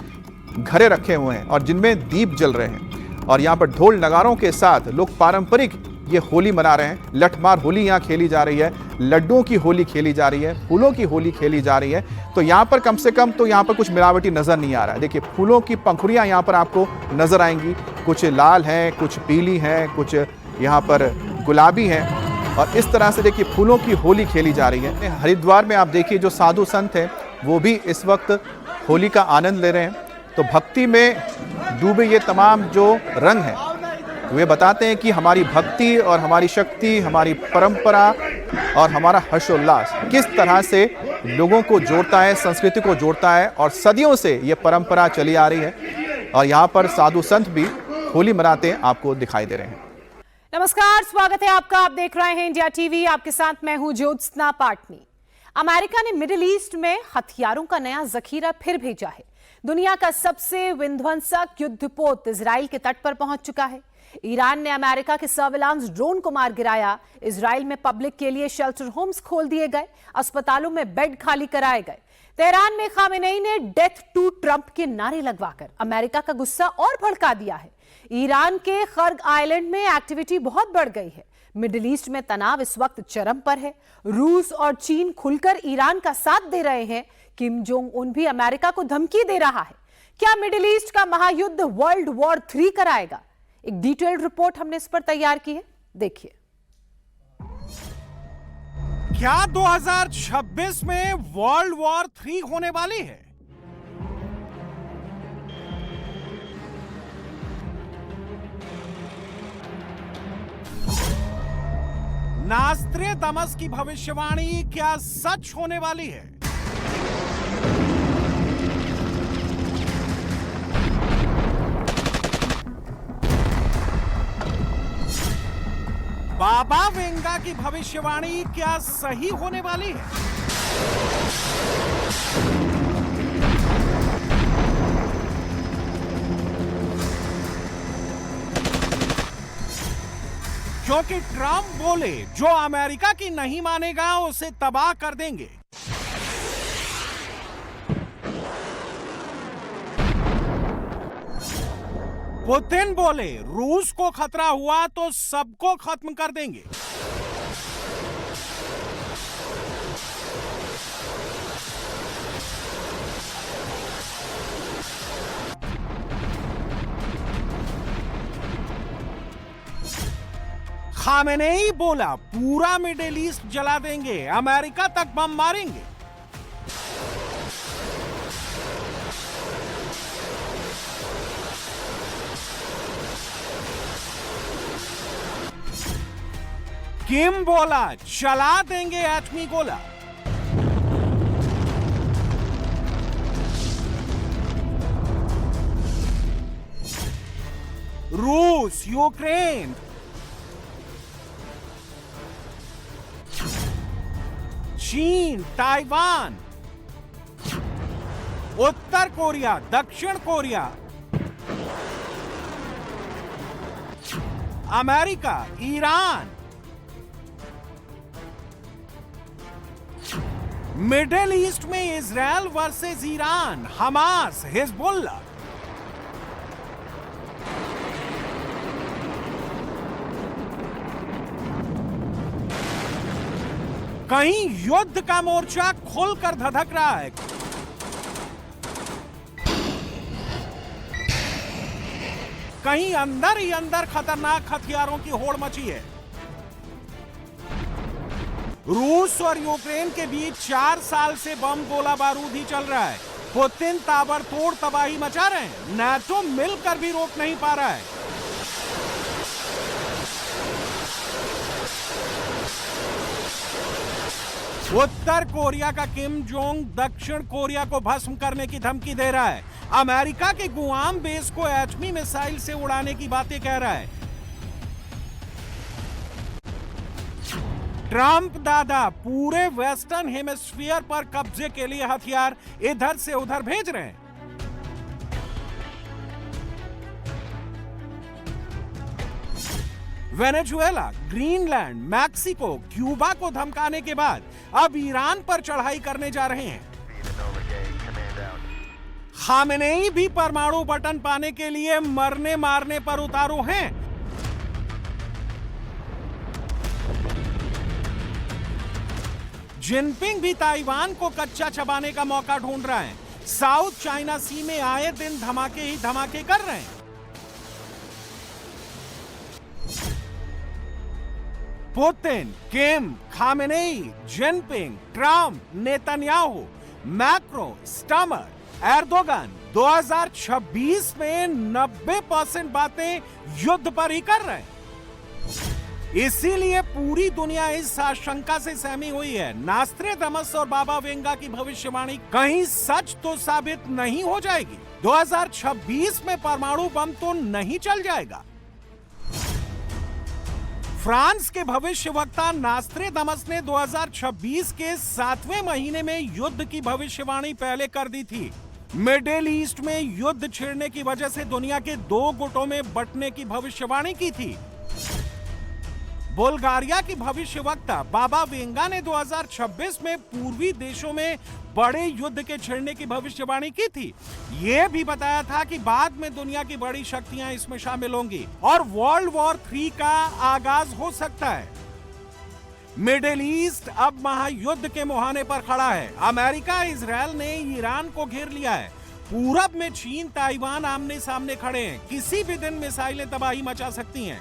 घड़े रखे हुए हैं और जिनमें दीप जल रहे हैं, और यहाँ पर ढोल नगारों के साथ लोग पारंपरिक ये होली मना रहे हैं। लठमार होली यहाँ खेली जा रही है, लड्डुओं की होली खेली जा रही है, फूलों की होली खेली जा रही है। तो यहाँ पर कम से कम तो यहाँ पर कुछ मिलावटी नजर नहीं आ रहा है। देखिए फूलों की पंखुड़ियाँ यहाँ पर आपको नजर आएंगी, कुछ लाल हैं, कुछ पीली हैं, कुछ यहाँ पर गुलाबी हैं, और इस तरह से देखिए फूलों की होली खेली जा रही है। हरिद्वार में आप देखिए जो साधु संत हैं वो भी इस वक्त होली का आनंद ले रहे हैं। तो भक्ति में डूबे ये तमाम जो रंग हैं वे बताते हैं कि हमारी भक्ति और हमारी शक्ति, हमारी परंपरा और हमारा हर्षोल्लास किस तरह से लोगों को जोड़ता है, संस्कृति को जोड़ता है, और सदियों से ये परंपरा चली आ रही है। और यहाँ पर साधु संत भी होली मनाते आपको दिखाई दे रहे हैं। नमस्कार, स्वागत है आपका। आप देख रहे हैं इंडिया टीवी, आपके साथ मैं हूं ज्योत्सना पाटनी। अमेरिका ने मिडिल ईस्ट में हथियारों का नया जखीरा फिर भेजा है। दुनिया का सबसे विध्वंसक युद्धपोत इजराइल के तट पर पहुंच चुका है। ईरान ने अमेरिका के सर्विलांस ड्रोन को मार गिराया। इजराइल में पब्लिक के लिए शेल्टर होम्स खोल दिए गए, अस्पतालों में बेड खाली कराए गए। तेहरान में खामेनेई ने डेथ टू ट्रंप के नारे लगवाकर अमेरिका का गुस्सा और भड़का दिया है। ईरान के खर्ग आइलैंड में एक्टिविटी बहुत बढ़ गई है। मिडिल ईस्ट में तनाव इस वक्त चरम पर है। रूस और चीन खुलकर ईरान का साथ दे रहे हैं। किम जोंग उन भी अमेरिका को धमकी दे रहा है। क्या मिडिल ईस्ट का महायुद्ध वर्ल्ड वॉर 3 कराएगा? एक डिटेल्ड रिपोर्ट हमने इस पर तैयार की है, देखिए। क्या 2026 में वर्ल्ड वॉर 3 होने वाली है? नास्ट्रेदामस की भविष्यवाणी क्या सच होने वाली है? बाबा वेंगा की भविष्यवाणी क्या सही होने वाली है? क्योंकि ट्रम्प बोले जो अमेरिका की नहीं मानेगा उसे तबाह कर देंगे। पुतिन बोले रूस को खतरा हुआ तो सबको खत्म कर देंगे। खामेनेई बोला पूरा मिडिल ईस्ट जला देंगे, अमेरिका तक बम मारेंगे। किम बोला चला देंगे एटमी गोला। रूस, यूक्रेन, चीन, ताइवान, उत्तर कोरिया, दक्षिण Korea, America, Iran, middle east में Israel versus Iran, Hamas, Hezbollah. कहीं युद्ध का मोर्चा खुलकर धधक रहा है, कहीं अंदर ही अंदर खतरनाक हथियारों की होड़ मची है। रूस और यूक्रेन के बीच 4 साल से बम गोला बारूद ही चल रहा है। पुतिन ताबड़तोड़ तबाही मचा रहे हैं, नाटो मिलकर भी रोक नहीं पा रहा है। उत्तर कोरिया का किम जोंग दक्षिण कोरिया को भस्म करने की धमकी दे रहा है। अमेरिका के गुआम बेस को एटमी मिसाइल से उड़ाने की बातें कह रहा है। ट्रंप दादा पूरे वेस्टर्न हेमिस्फीयर पर कब्जे के लिए हथियार इधर से उधर भेज रहे हैं। वेनेजुएला, ग्रीनलैंड, मैक्सिको, क्यूबा को धमकाने के बाद अब ईरान पर चढ़ाई करने जा रहे हैं। खामेनेई भी परमाणु बटन पाने के लिए मरने मारने पर उतारू हैं। जिनपिंग भी ताइवान को कच्चा चबाने का मौका ढूंढ रहा है। साउथ चाइना सी में आए दिन धमाके ही धमाके कर रहे हैं। Putin, Kim, Khamenei, Jinping, Trump, Netanyahu, Macron, Starmer, Erdogan 2026 में 90% बातें युद्ध पर ही कर रहे हैं। इसीलिए पूरी दुनिया इस आशंका से सहमी हुई है, नास्ट्रेदामस और बाबा वेंगा की भविष्यवाणी कहीं सच तो साबित नहीं हो जाएगी। 2026 में परमाणु बम तो नहीं चल जाएगा। फ्रांस के भविष्यवक्ता नास्ट्रेदामस ने 2026 के 7वें महीने में युद्ध की भविष्यवाणी पहले कर दी थी। मिडिल ईस्ट में युद्ध छिड़ने की वजह से दुनिया के 2 गुटों में बंटने की भविष्यवाणी की थी। बुल्गारिया की भविष्यवक्ता बाबा वेंगा ने 2026 में पूर्वी देशों में बड़े युद्ध के छिड़ने की भविष्यवाणी की थी। यह भी बताया था कि बाद में दुनिया की बड़ी शक्तियां इसमें शामिल होंगी और वर्ल्ड वॉर 3 का आगाज हो सकता है। मिडिल ईस्ट अब महायुद्ध के मुहाने पर खड़ा है। अमेरिका, इजराइल ने ईरान को घेर लिया है। पूरब में चीन, ताइवान आमने सामने खड़े हैं। किसी भी दिन मिसाइलें तबाही मचा सकती हैं।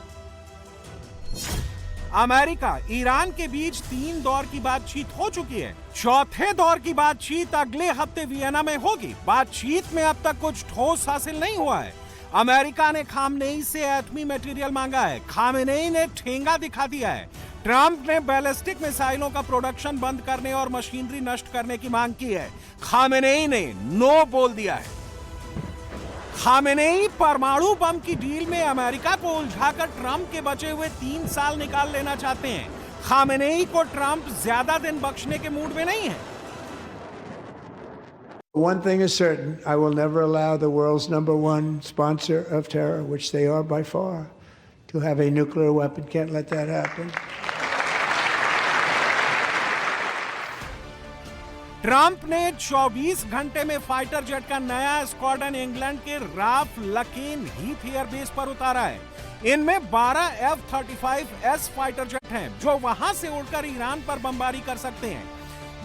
अमेरिका, ईरान के बीच 3 दौर की बातचीत हो चुकी है। 4थे दौर की बातचीत अगले हफ्ते वियना में होगी। बातचीत में अब तक कुछ ठोस हासिल नहीं हुआ है। अमेरिका ने खामेनेई से एटमी मटेरियल मांगा है। खामेनेई ने ठेंगा दिखा दिया है। ट्रंप ने बैलिस्टिक मिसाइलों का प्रोडक्शन बंद करने और मशीनरी नष्ट करने की मांग की है। खामेनेई ने नो बोल दिया है। खामेनेई परमाणु बम की डील में अमेरिका को उलझाकर ट्रंप के बचे हुए 3 साल निकाल लेना चाहते हैं। खामेनेई को ट्रंप ज्यादा दिन बख्शने के मूड में नहीं है। One thing is certain, I will never allow the world's #1 sponsor of terror, which they are by far, to have a nuclear weapon. Can't let that happen. Trump ने 24 घंटे में फाइटर जेट का नया squadron England के Ralph लकीन Heath airbase पर उतारा है। इनमें 12 F-35S फाइटर जेट हैं जो वहां से उड़कर ईरान पर बमबारी कर सकते हैं।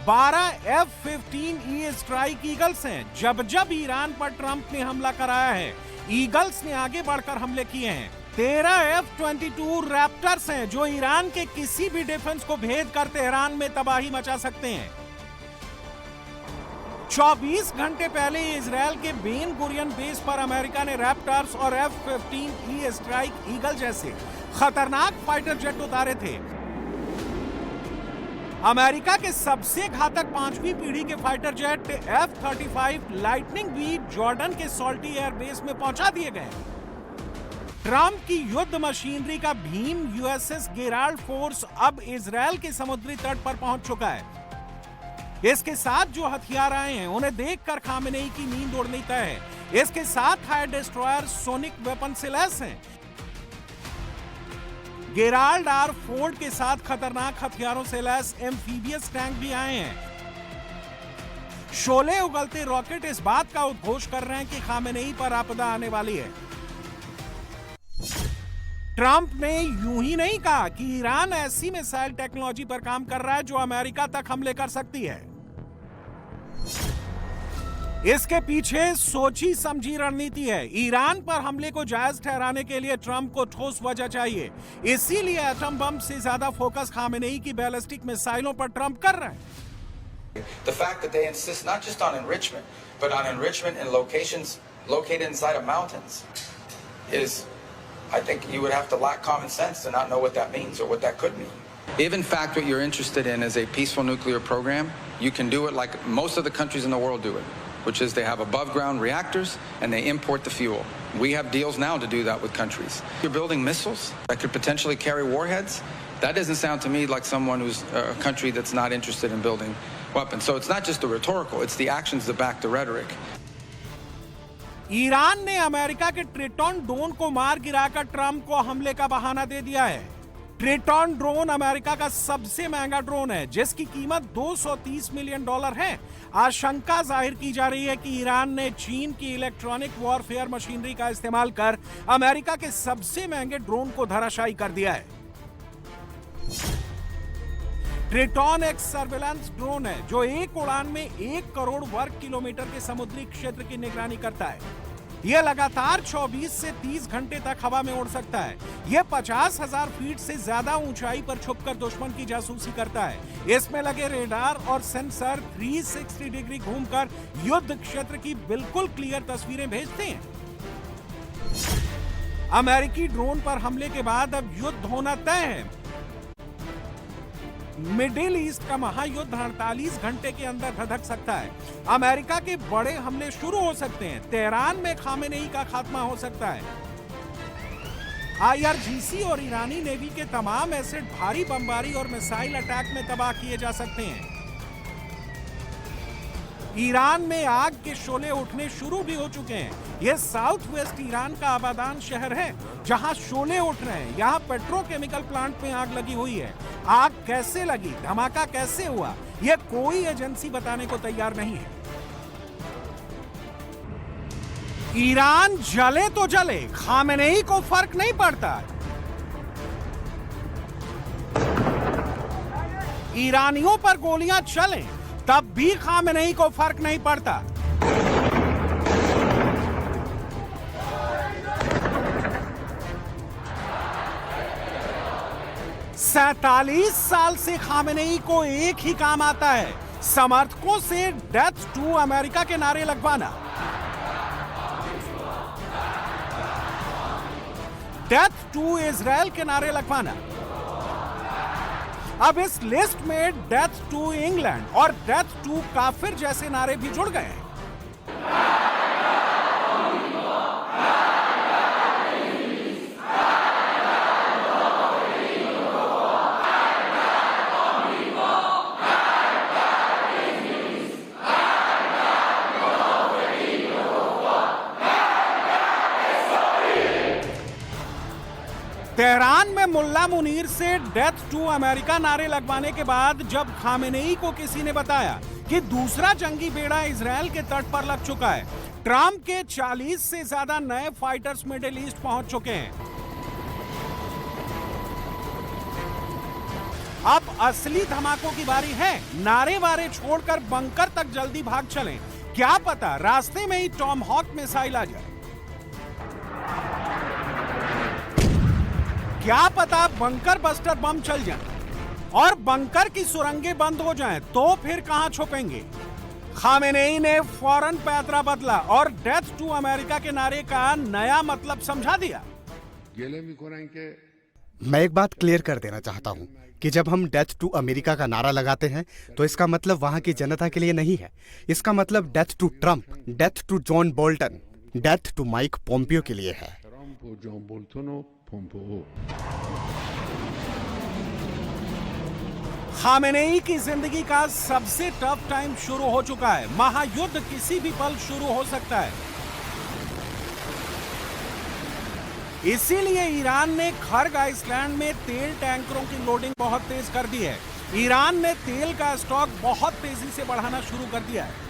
12 F-15E स्ट्राइक ईगल्स हैं। जब जब ईरान पर ट्रंप ने हमला कराया है, ईगल्स ने आगे बढ़कर हमले किए हैं। 13 F-22 रैप्टर्स हैं जो ईरान के किसी भी डिफेंस को भेद कर तेहरान में तबाही मचा सकते हैं। 24 घंटे पहले इजरायल के बेन गुरियन बेस पर अमेरिका ने रैप्टर्स और F-15E स्ट्राइक ईगल जैसे खतरनाक फाइटर जेट उतारे थे। अमेरिका के सबसे घातक 5वीं पीढ़ी के फाइटर जेट F-35 लाइटनिंग भी जॉर्डन के सॉल्टी एयरबेस में पहुंचा दिए गए। ट्रंप की युद्ध मशीनरी का भीम USS गेराल्ड फोर्स अब इजरायल के समुद्री तट पर पहुंच चुका है। इसके साथ जो हथियार आए हैं उन्हें देखकर खामेनेई की नींद उड़नी तय है। इसके साथ हाई डिस्ट्रॉयर सोनिक वेपन से लैस हैं। गेराल्ड आर फोर्ड के साथ खतरनाक हथियारों से लैस एम्फीबियस टैंक भी आए हैं। शोले उगलते रॉकेट इस बात का उद्घोष कर रहे हैं कि खामेनेई पर आपदा आने वाली है। ट्रंप ने यूं ही नहीं कहा कि ईरान ऐसी मिसाइल टेक्नोलॉजी पर काम कर रहा है जो अमेरिका तक हमले कर सकती है। इसके पीछे सोची समझी रणनीति है। ईरान पर हमले को जायज ठहराने के लिए ट्रंप को ठोस वजह चाहिए। इसीलिए एटम बम से ज्यादा फोकस खामेनेई की बैलिस्टिक मिसाइलों पर ट्रंप कर रहे हैं। The fact that they insist not just on enrichment, but on enrichment in locations located inside of mountains is, I think you would have to lack common sense to not know what that means or what that could mean. If in fact what you're interested in is a peaceful nuclear program, you can do it like most of the countries in the world do it, which is they have above ground reactors and they import the fuel. We have deals now to do that with countries. You're building missiles that could potentially carry warheads. That doesn't sound to me like someone who's a country that's not interested in building weapons. So it's not just the rhetorical, it's the actions that back the rhetoric. Iran ने America के ट्रिटॉन drone को मार गिराकर Trump को हमले का बहाना दे दिया है। ट्रिटॉन ड्रोन अमेरिका का सबसे महंगा ड्रोन है जिसकी कीमत $230 मिलियन है। आशंका जाहिर की जा रही है कि ईरान ने चीन की इलेक्ट्रॉनिक वॉरफेयर मशीनरी का इस्तेमाल कर अमेरिका के सबसे महंगे ड्रोन को धराशायी कर दिया है। ट्रिटॉन एक सर्विलांस ड्रोन है जो एक उड़ान में 1 करोड़ वर्ग किलोमीटर के समुद्री क्षेत्र की निगरानी करता है। यह लगातार 24 से 30 घंटे तक हवा में उड़ सकता है। यह 50,000 फीट से ज्यादा ऊंचाई पर छुपकर दुश्मन की जासूसी करता है। इसमें लगे रेडार और सेंसर 360 डिग्री घूमकर युद्ध क्षेत्र की बिल्कुल क्लियर तस्वीरें भेजते हैं। अमेरिकी ड्रोन पर हमले के बाद अब युद्ध होना तय है। मिडिल ईस्ट का महायुद्ध 48 घंटे के अंदर धधक सकता है। अमेरिका के बड़े हमले शुरू हो सकते हैं। तेहरान में खामेनेई का खात्मा हो सकता है। IRGC और ईरानी नेवी के तमाम एसेट भारी बमबारी और मिसाइल अटैक में तबाह किए जा सकते हैं। ईरान में आग के शोले उठने शुरू भी हो चुके हैं। यह साउथ वेस्ट ईरान का आबादान शहर है जहां शोले उठ रहे हैं। यहां पेट्रोकेमिकल प्लांट में आग लगी हुई है। आग कैसे लगी, धमाका कैसे हुआ, यह कोई एजेंसी बताने को तैयार नहीं है। ईरान जले तो जले, खामेनेई को फर्क नहीं पड़ता। ईरानियों पर गोलियां चलें तब भी खामेनेई को फर्क नहीं पड़ता। सैतालीस साल से खामेनेई को एक ही काम आता है, समर्थकों से डेथ टू अमेरिका के नारे लगवाना। डेथ टू इजराइल के नारे लगवाना। अब इस लिस्ट में डेथ टू इंग्लैंड और डेथ टू काफिर जैसे नारे भी जुड़ गए हैं। तेहरान में मुल्ला मुनीर से डेथ टू अमेरिका नारे लगवाने के बाद जब खामेनेई को किसी ने बताया कि दूसरा जंगी बेड़ा इजरायल के तट पर लग चुका है, ट्रंप के 40 से ज्यादा नए फाइटर्स मिडिल ईस्ट पहुंच चुके हैं। अब असली धमाकों की बारी है। नारे वारे छोड़कर बंकर तक जल्दी भाग चलें। क्या पता रास्ते में ही टॉम हॉक मिसाइल आ जाए। क्या पता बंकर बस्टर बम चल जाए और बंकर की सुरंगें बंद हो जाएं, तो फिर कहां छुपेंगे। खामेनेई ने फौरन पैतरा बदला और डेथ टू अमेरिका के नारे का नया मतलब समझा दिया। मैं एक बात क्लियर कर देना चाहता हूं कि जब हम डेथ टू अमेरिका का नारा लगाते हैं तो इसका मतलब वहां की जनता के लिए नहीं है। इसका मतलब death to Trump, death to John Bolton, death to Mike Pompeo के लिए है। खामेनेई की जिंदगी का सबसे टफ टाइम शुरू हो चुका है। महायुद्ध किसी भी पल शुरू हो सकता है। इसीलिए ईरान ने खर्ग आइसलैंड में तेल टैंकरों की लोडिंग बहुत तेज कर दी है। ईरान ने तेल का स्टॉक बहुत तेजी से बढ़ाना शुरू कर दिया है।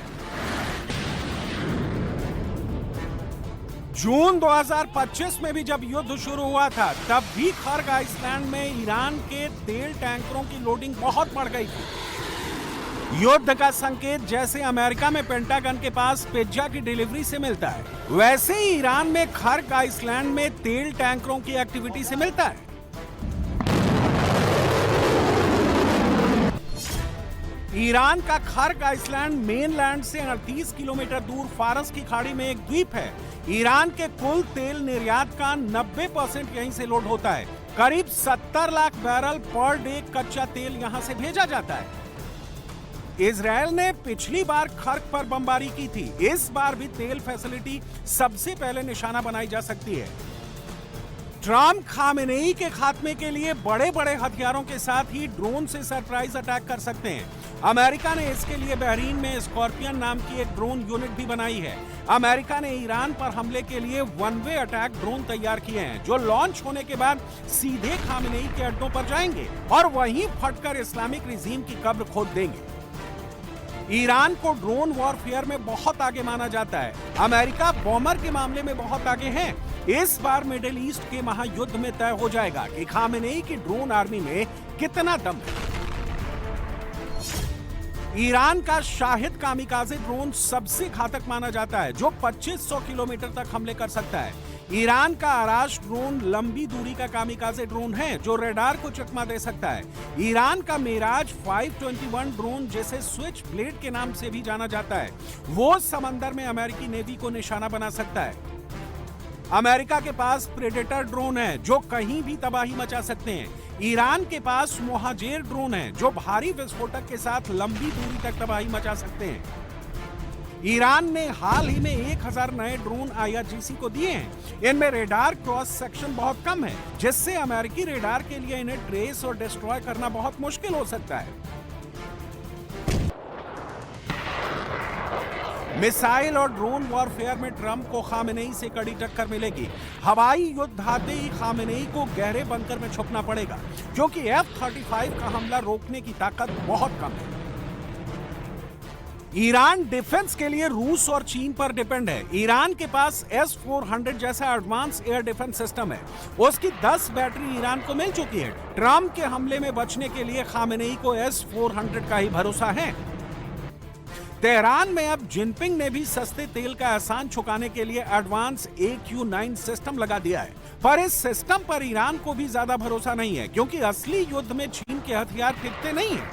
जून 2025 में भी जब युद्ध शुरू हुआ था, तब भी खर्ग आइसलैंड में ईरान के तेल टैंकरों की लोडिंग बहुत बढ़ गई थी। युद्ध का संकेत जैसे अमेरिका में पेंटागन के पास पिज्जा की डिलीवरी से मिलता है, वैसे ही ईरान में खर्ग आइसलैंड में तेल टैंकरों की एक्टिविटी से मिलता है। ईरान का खर्ग आइसलैंड मेनलैंड से 38 किलोमीटर दूर फारस की खाड़ी में एक द्वीप है। ईरान के कुल तेल निर्यात का 90% यहीं से लोड होता है। करीब 70 लाख बैरल पर डे कच्चा तेल यहां से भेजा जाता है। इजरायल ने पिछली बार खर्ग पर बमबारी की थी। इस बार भी तेल फैसिलिटी सबसे पहले निशाना बनाई जा सकती है। ट्रंप खामेनेई के खात्मे के लिए बड़े बड़े हथियारों के साथ ही ड्रोन से सरप्राइज अटैक कर सकते हैं। अमेरिका ने इसके लिए बहरीन में स्कॉर्पियन नाम की एक ड्रोन यूनिट भी बनाई है। अमेरिका ने ईरान पर हमले के लिए वन वे अटैक ड्रोन तैयार किए हैं, जो लॉन्च होने के बाद सीधे खामेनेई के अड्डों पर जाएंगे और वहीं फटकर इस्लामिक रिजीम की कब्र खोद देंगे। ईरान को ड्रोन वॉरफेयर में बहुत आगे माना जाता है। अमेरिका बॉमर के मामले में बहुत आगे है। इस बार मिडिल ईस्ट के महायुद्ध में तय हो जाएगा कि खामेनेई की ड्रोन आर्मी में कितना दम है। ईरान का शाहिद कामिकाजे ड्रोन सबसे घातक माना जाता है, जो 2500 किलोमीटर तक हमले कर सकता है। ईरान का आराश ड्रोन लंबी दूरी का कामिकाजे ड्रोन है, जो रडार को चकमा दे सकता है। ईरान का मेराज 521 ड्रोन, जिसे स्विच ब्लेड के नाम से भी जाना जाता है, वो समंदर में अमेरिकी नेवी को निशाना बना सकता है। अमेरिका के पास प्रेडेटर ड्रोन है, जो कहीं भी तबाही मचा सकते हैं। ईरान के पास मोहाजेर ड्रोन है, जो भारी विस्फोटक के साथ लंबी दूरी तक तबाही मचा सकते हैं। ईरान ने हाल ही में 1000 नए ड्रोन IRGC को दिए हैं। इनमें रेडार क्रॉस सेक्शन बहुत कम है, जिससे अमेरिकी रेडार के लिए इन्हें ट्रेस और डिस्ट्रॉय करना बहुत मुश्किल हो सकता है। मिसाइल और ड्रोन वॉरफेयर में ट्रंप को खामेनेई से कड़ी टक्कर मिलेगी। हवाई युद्ध आते ही खामेनेई को गहरे बंकर में छुपना पड़ेगा, क्योंकि F-35 का हमला रोकने की ताकत बहुत कम है। ईरान डिफेंस के लिए रूस और चीन पर डिपेंड है। ईरान के पास S-400 जैसा एडवांस एयर डिफेंस सिस्टम है। उसकी 10 बैटरी ईरान को मिल चुकी है। ट्रंप के हमले में बचने के लिए खामेनेई को S-400 का ही भरोसा है। तेहरान में अब जिनपिंग ने भी सस्ते तेल का एहसान चुकाने के लिए एडवांस AQ-9 सिस्टम लगा दिया है, पर इस सिस्टम पर ईरान को भी ज्यादा भरोसा नहीं है, क्योंकि असली युद्ध में चीन के हथियार टिकते नहीं हैं।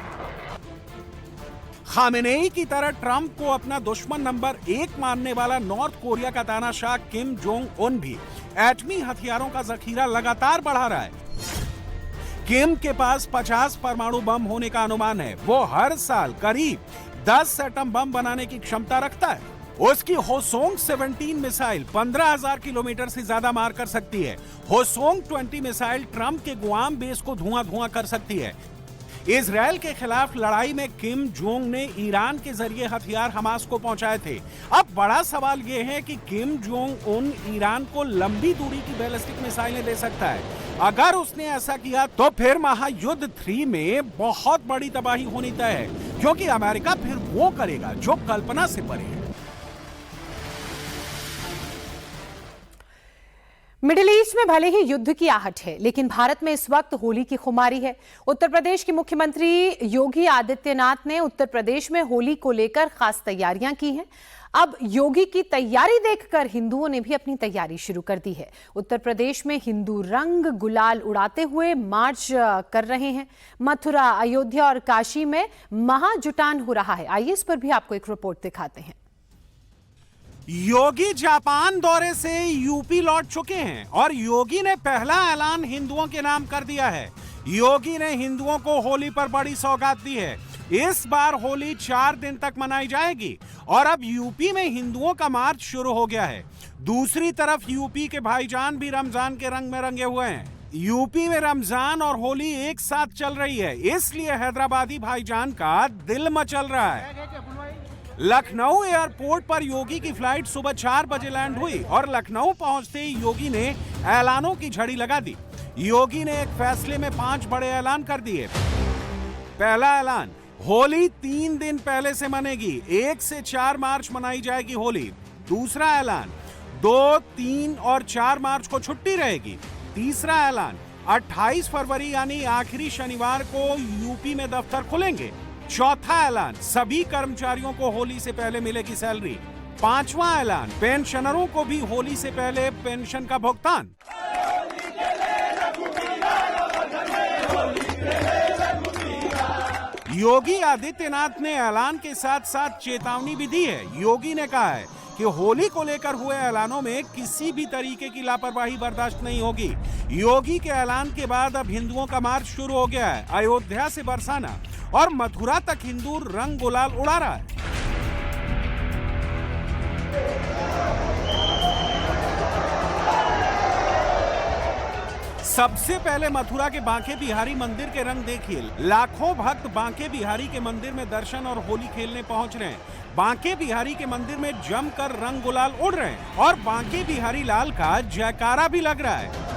खामेनेई की तरह ट्रंप को अपना दुश्मन नंबर 1 मानने वाला नॉर्थ कोरिया का तानाशाह किम जोंग उन भी एटमी हथियारों का जखीरा लगातार बढ़ा रहा है। किम के पास 50 परमाणु बम होने का अनुमान है। वो हर साल करीब 10 एटम बम बनाने की क्षमता रखता है। उसकी होसोंग 17 मिसाइल 15,000 किलोमीटर से ज्यादा मार कर सकती है। होसोंग 20 मिसाइल ट्रंप के गुआम बेस को धुआं कर सकती है। इजरायल के खिलाफ लड़ाई में किम जोंग ने ईरान के जरिए हथियार हमास को पहुंचाए थे। अब बड़ा सवाल यह है कि किम जोंग उन ईरान को लंबी दूरी की बैलिस्टिक मिसाइलें दे सकता है। अगर उसने ऐसा किया तो फिर महायुद्ध 3 में बहुत बड़ी तबाही होनी तय है, क्योंकि अमेरिका फिर वो करेगा जो कल्पना से परे है। मिडिल ईस्ट में भले ही युद्ध की आहट है, लेकिन भारत में इस वक्त होली की खुमारी है। उत्तर प्रदेश के मुख्यमंत्री योगी आदित्यनाथ ने उत्तर प्रदेश में होली को लेकर खास तैयारियां की हैं। अब योगी की तैयारी देखकर हिंदुओं ने भी अपनी तैयारी शुरू कर दी है। उत्तर प्रदेश में हिंदू रंग गुलाल उड़ाते हुए मार्च कर रहे हैं। मथुरा, अयोध्या और काशी में महाजुटान हो रहा है। आइए इस पर भी आपको एक रिपोर्ट दिखाते हैं। योगी जापान दौरे से यूपी लौट चुके हैं और योगी ने पहला ऐलान हिंदुओं के नाम कर दिया है। योगी ने हिंदुओं को होली पर बड़ी सौगात दी है। इस बार होली 4 दिन तक मनाई जाएगी और अब यूपी में हिंदुओं का मार्च शुरू हो गया है। दूसरी तरफ यूपी के भाईजान भी रमजान के रंग में रंगे हुए हैं। यूपी में रमजान और होली एक साथ चल रही है, इसलिए हैदराबादी भाईजान का दिल मचल रहा है। लखनऊ एयरपोर्ट पर योगी की फ्लाइट सुबह 4 बजे लैंड हुई और लखनऊ पहुंचते ही योगी ने ऐलानों की झड़ी लगा दी। योगी ने एक फैसले में 5 बड़े ऐलान कर दिए। पहला ऐलान, होली 3 दिन पहले से मनेगी। 1 से 4 मार्च मनाई जाएगी होली। दूसरा ऐलान, 2, 3 और 4 मार्च को छुट्टी रहेगी। तीसरा ऐलान, 28 फरवरी यानी आखिरी शनिवार को यूपी में दफ्तर खुलेंगे। चौथा ऐलान, सभी कर्मचारियों को होली से पहले मिलेगी सैलरी। 5वां ऐलान, पेंशनरों को भी होली से पहले पेंशन का भुगतान। योगी आदित्यनाथ ने ऐलान के साथ साथ चेतावनी भी दी है। योगी ने कहा है कि होली को लेकर हुए ऐलानों में किसी भी तरीके की लापरवाही बर्दाश्त नहीं होगी। योगी के ऐलान के बाद अब हिंदुओं का मार्च शुरू हो गया है। अयोध्या से बरसाना और मथुरा तक हिंदू रंग गुलाल उड़ा रहा है। सबसे पहले मथुरा के बांके बिहारी मंदिर के रंग देखिए। लाखों भक्त बांके बिहारी के मंदिर में दर्शन और होली खेलने पहुंच रहे हैं। बांके बिहारी के मंदिर में जमकर रंग गुलाल उड़ रहे हैं और बांके बिहारी लाल का जयकारा भी लग रहा है।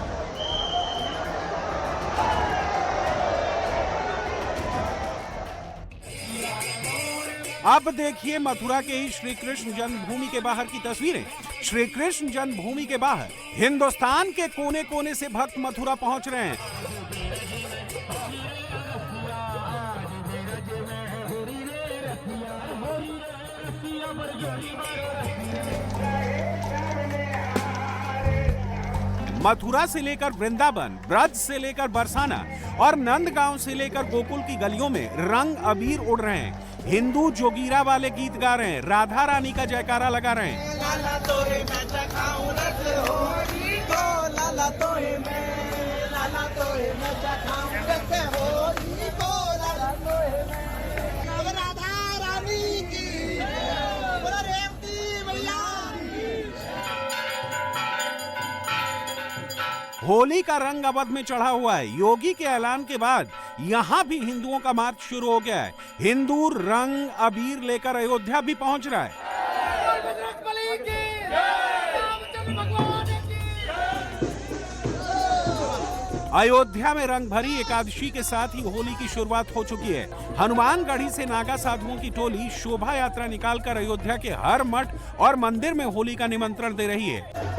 अब देखिए मथुरा के ही श्री कृष्ण जन्मभूमि के बाहर की तस्वीरें। श्री कृष्ण जन्मभूमि के बाहर हिंदुस्तान के कोने कोने से भक्त मथुरा पहुंच रहे हैं। मथुरा से लेकर वृंदावन, ब्रज से लेकर बरसाना और नंदगांव से लेकर गोकुल की गलियों में रंग अबीर उड़ रहे हैं। हिंदू जोगीरा वाले गीत गा रहे हैं, राधा रानी का जयकारा लगा रहे हैं। होली का रंग अवध में चढ़ा हुआ है। योगी के ऐलान के बाद यहाँ भी हिंदुओं का मार्च शुरू हो गया है। हिंदू रंग अबीर लेकर अयोध्या भी पहुंच रहा है। अयोध्या में रंग भरी एकादशी के साथ ही होली की शुरुआत हो चुकी है। हनुमानगढ़ी से नागा साधुओं की टोली शोभा यात्रा निकालकर अयोध्या के हर मठ और मंदिर में होली का निमंत्रण दे रही है।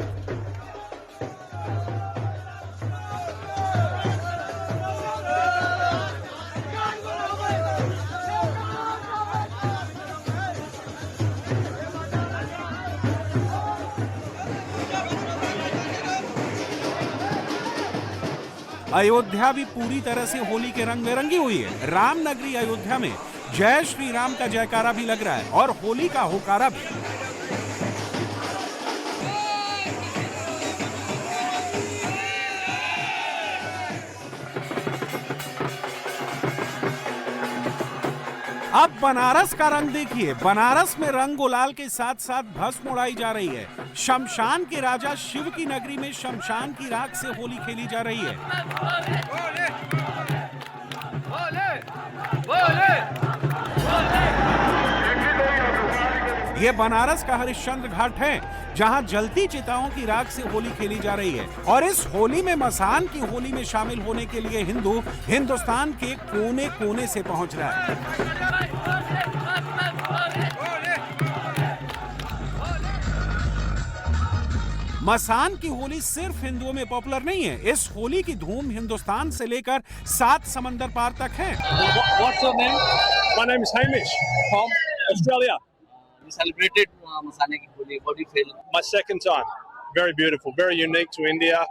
अयोध्या भी पूरी तरह से होली के रंग में रंगी हुई है। रामनगरी अयोध्या में जय श्री राम का जयकारा भी लग रहा है और होली का होकारा भी। अब बनारस का रंग देखिए। बनारस में रंग गुलाल के साथ साथ भस्म उड़ाई जा रही है। शमशान के राजा शिव की नगरी में शमशान की राख से होली खेली जा रही है। ये बनारस का हरिश्चंद्र घाट है, जहां जलती चिताओं की राख से होली खेली जा रही है। और इस होली में मसान की होली में शामिल होने के लिए हिंदू हिंदुस्तान के कोने कोने से पहुंच रहा है। मसान की होली सिर्फ हिंदुओं में पॉपुलर नहीं है, इस होली की धूम हिंदुस्तान से लेकर 7 समंदर पार तक है। What's your name? My name is Hamish from Australia. We celebrated Masane ki Holi. What do you feel? My second time. Very beautiful, very unique to India,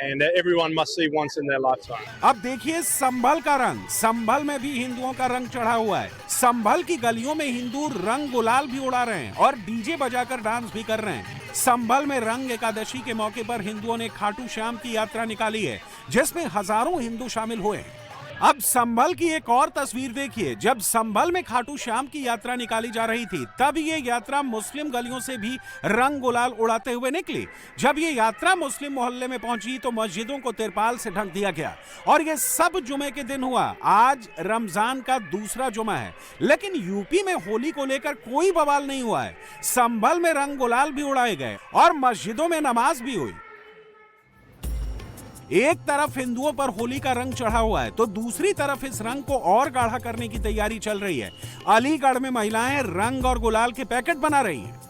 and everyone must see once in their lifetime. अब देखिए संभल का रंग। संभल में भी हिंदुओं का रंग चढ़ा हुआ है। संभल की गलियों में हिंदू रंग गुलाल भी उड़ा रहे हैं और डीजे बजाकर डांस भी कर रहे हैं। संभल में रंग एकादशी के मौके पर हिंदुओं ने खाटू श्याम की यात्रा निकाली है, जिसमें हजारों हिंदू शामिल हुए हैं। अब संभल की एक और तस्वीर देखिए। जब संभल में खाटू श्याम की यात्रा निकाली जा रही थी, तब ये यात्रा मुस्लिम गलियों से भी रंग गुलाल उड़ाते हुए निकली। जब ये यात्रा मुस्लिम मोहल्ले में पहुंची तो मस्जिदों को तिरपाल से ढक दिया गया और ये सब जुमे के दिन हुआ। आज रमजान का दूसरा जुमा है, लेकिन यूपी में होली को लेकर कोई बवाल नहीं हुआ है। संभल में रंग गुलाल भी उड़ाए गए और मस्जिदों में नमाज भी हुई। एक तरफ हिंदुओं पर होली का रंग चढ़ा हुआ है, तो दूसरी तरफ इस रंग को और गाढ़ा करने की तैयारी चल रही है। अलीगढ़ में महिलाएं रंग और गुलाल के पैकेट बना रही हैं।